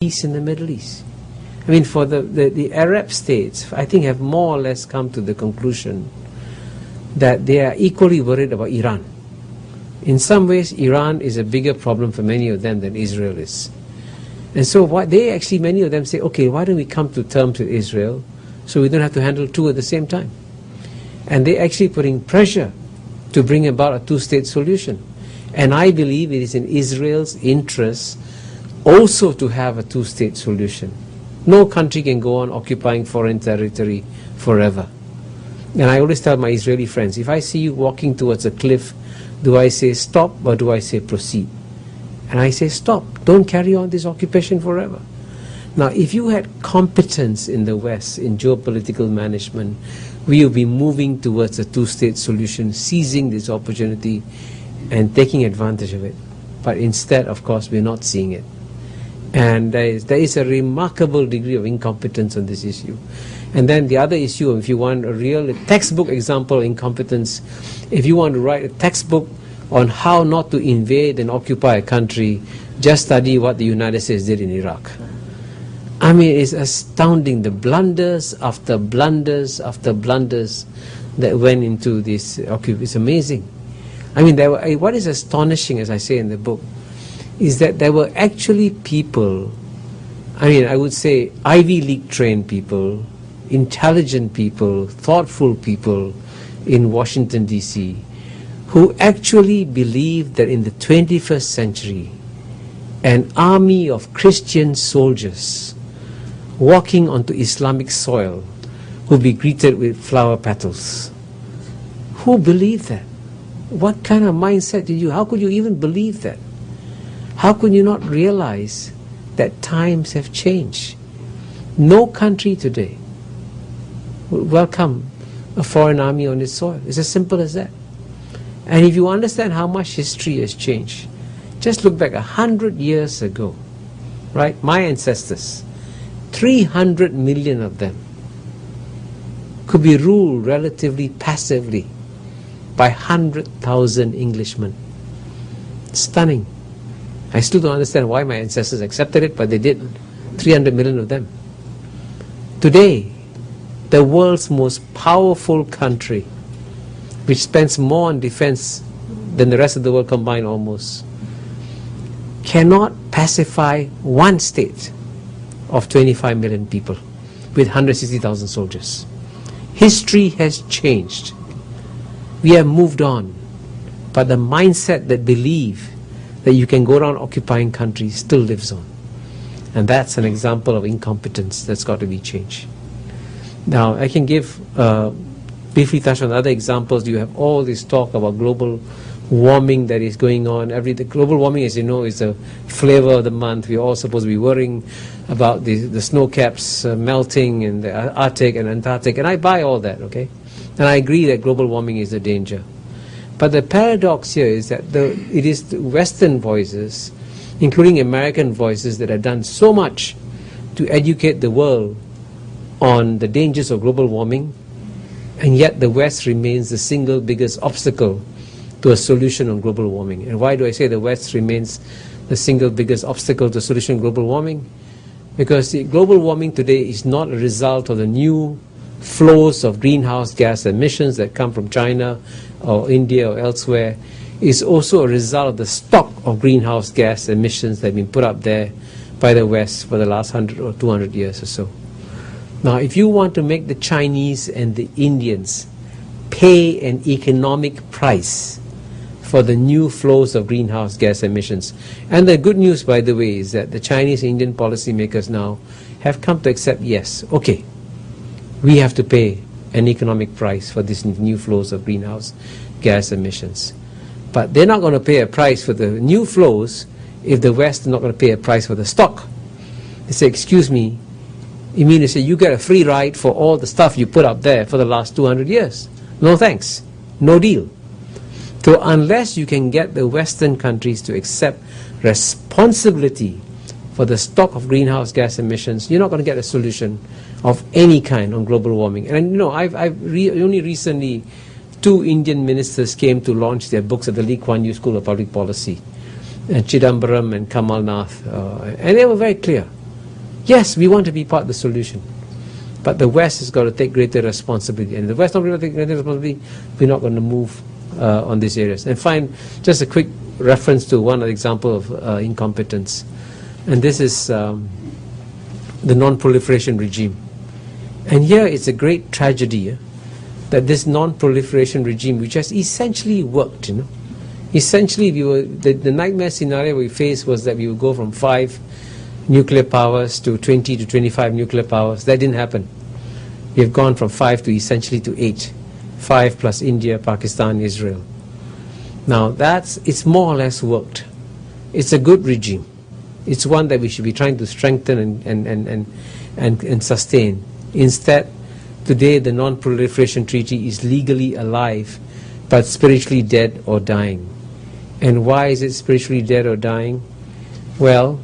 peace in the Middle East. I mean, for the Arab states, I think, have more or less come to the conclusion that they are equally worried about Iran. In some ways, Iran is a bigger problem for many of them than Israel is. And so many of them say, okay, why don't we come to terms with Israel so we don't have to handle two at the same time? And they're actually putting pressure to bring about a two-state solution. And I believe it is in Israel's interest also to have a two-state solution. No country can go on occupying foreign territory forever. And I always tell my Israeli friends, if I see you walking towards a cliff, do I say stop or do I say proceed? And I say stop. Don't carry on this occupation forever. Now, if you had competence in the West in geopolitical management, we will be moving towards a two-state solution, seizing this opportunity and taking advantage of it. But instead, of course, we're not seeing it. And there is a remarkable degree of incompetence on this issue. And then the other issue, if you want a real textbook example of incompetence, if you want to write a textbook on how not to invade and occupy a country, just study what the United States did in Iraq. I mean, it's astounding, the blunders after blunders after blunders that went into this. It's amazing. I mean, what is astonishing, as I say in the book, is that there were actually people, I mean, I would say Ivy League trained people, intelligent people, thoughtful people in Washington, D.C., who actually believed that in the 21st century, an army of Christian soldiers walking onto Islamic soil would be greeted with flower petals. Who believed that? What kind of mindset did you, how could you even believe that? How could you not realize that times have changed? No country today would welcome a foreign army on its soil. It's as simple as that. And if you understand how much history has changed, just look back 100 years ago, right? My ancestors, 300 million of them could be ruled relatively passively by 100,000 Englishmen. Stunning. I still don't understand why my ancestors accepted it, but they did. 300 million of them. Today, the world's most powerful country, which spends more on defense than the rest of the world combined almost, cannot pacify one state of 25 million people with 160,000 soldiers. History has changed. We have moved on. But the mindset that believes that you can go around occupying countries still lives on. And that's an example of incompetence that's got to be changed. Now, I can give, briefly touch on other examples. You have all this talk about global warming that is going on. The global warming, as you know, is the flavor of the month. We're all supposed to be worrying about the snow caps melting in the Arctic and Antarctic. And I buy all that, okay? And I agree that global warming is a danger. But the paradox here is that it is the Western voices, including American voices, that have done so much to educate the world on the dangers of global warming, and yet the West remains the single biggest obstacle to a solution on global warming. And why do I say the West remains the single biggest obstacle to a solution on global warming? Because the global warming today is not a result of the new flows of greenhouse gas emissions that come from China or India or elsewhere. It's also a result of the stock of greenhouse gas emissions that have been put up there by the West for the last 100 or 200 years or so. Now, if you want to make the Chinese and the Indians pay an economic price for the new flows of greenhouse gas emissions, and the good news, by the way, is that the Chinese and Indian policymakers now have come to accept, yes, okay, we have to pay an economic price for these new flows of greenhouse gas emissions. But they're not going to pay a price for the new flows if the West is not going to pay a price for the stock. They say, excuse me, you mean to say you get a free ride for all the stuff you put up there for the last 200 years? No thanks. No deal. So unless you can get the Western countries to accept responsibility for the stock of greenhouse gas emissions, you're not going to get a solution of any kind on global warming. And you know, only recently 2 Indian ministers came to launch their books at the Lee Kuan Yew School of Public Policy, Chidambaram and Kamal Nath, and they were very clear. Yes, we want to be part of the solution, but the West has got to take greater responsibility. And if the West not going to take greater responsibility, we're not going to move on these areas. And find just a quick reference to one example of incompetence. And this is the non-proliferation regime. And here it's a great tragedy that this non-proliferation regime, which has essentially worked, essentially the nightmare scenario we faced was that we would go from 5 nuclear powers to 20 to 25 nuclear powers. That didn't happen. We have gone from 5 to essentially to 8. 5 plus India, Pakistan, Israel. Now it's more or less worked. It's a good regime. It's one that we should be trying to strengthen and sustain. Instead, today the Non-Proliferation Treaty is legally alive but spiritually dead or dying. And why is it spiritually dead or dying? Well,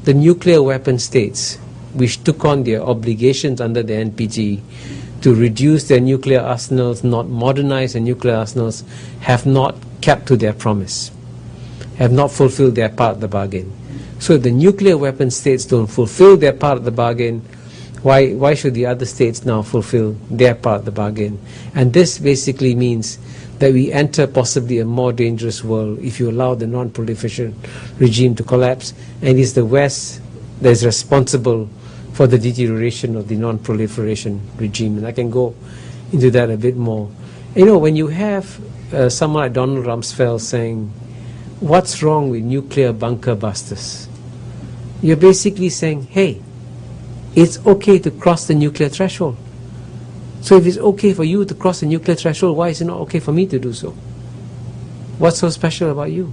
the nuclear weapon states, which took on their obligations under the NPT to reduce their nuclear arsenals, not modernize their nuclear arsenals, have not kept to their promise, have not fulfilled their part of the bargain. So if the nuclear weapon states don't fulfill their part of the bargain, why should the other states now fulfill their part of the bargain? And this basically means that we enter possibly a more dangerous world if you allow the non-proliferation regime to collapse, and it's the West that is responsible for the deterioration of the non-proliferation regime. And I can go into that a bit more. When you have someone like Donald Rumsfeld saying, what's wrong with nuclear bunker busters? You're basically saying, hey, it's okay to cross the nuclear threshold. So if it's okay for you to cross the nuclear threshold, why is it not okay for me to do so? What's so special about you?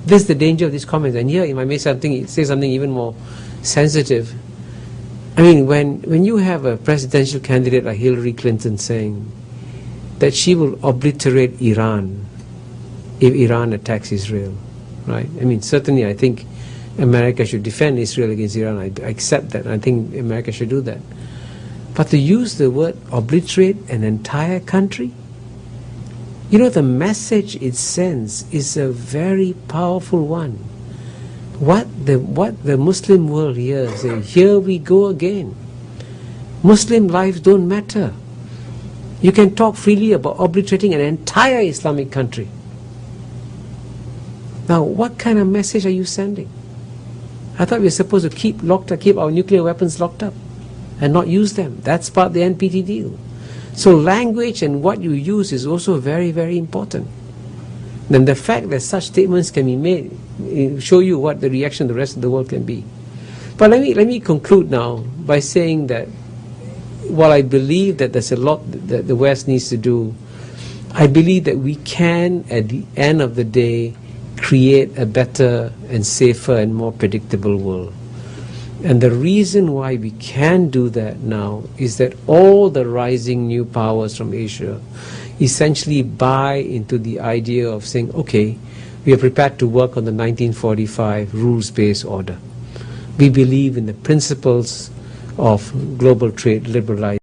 This is the danger of these comments. And here, if I may say something even more sensitive. I mean, when you have a presidential candidate like Hillary Clinton saying that she will obliterate Iran if Iran attacks Israel, right? I mean, certainly I think America should defend Israel against Iran. I accept that. I think America should do that. But to use the word obliterate an entire country, the message it sends is a very powerful one. What the Muslim world hears, here we go again. Muslim lives don't matter. You can talk freely about obliterating an entire Islamic country. Now, what kind of message are you sending? I thought we were supposed to keep our nuclear weapons locked up and not use them. That's part of the NPT deal. So language and what you use is also very, very important. Then the fact that such statements can be made show you what the reaction of the rest of the world can be. But let me conclude now by saying that while I believe that there's a lot that the West needs to do, I believe that we can, at the end of the day, create a better and safer and more predictable world. And the reason why we can do that now is that all the rising new powers from Asia essentially buy into the idea of saying, okay, we are prepared to work on the 1945 rules-based order. We believe in the principles of global trade liberalization.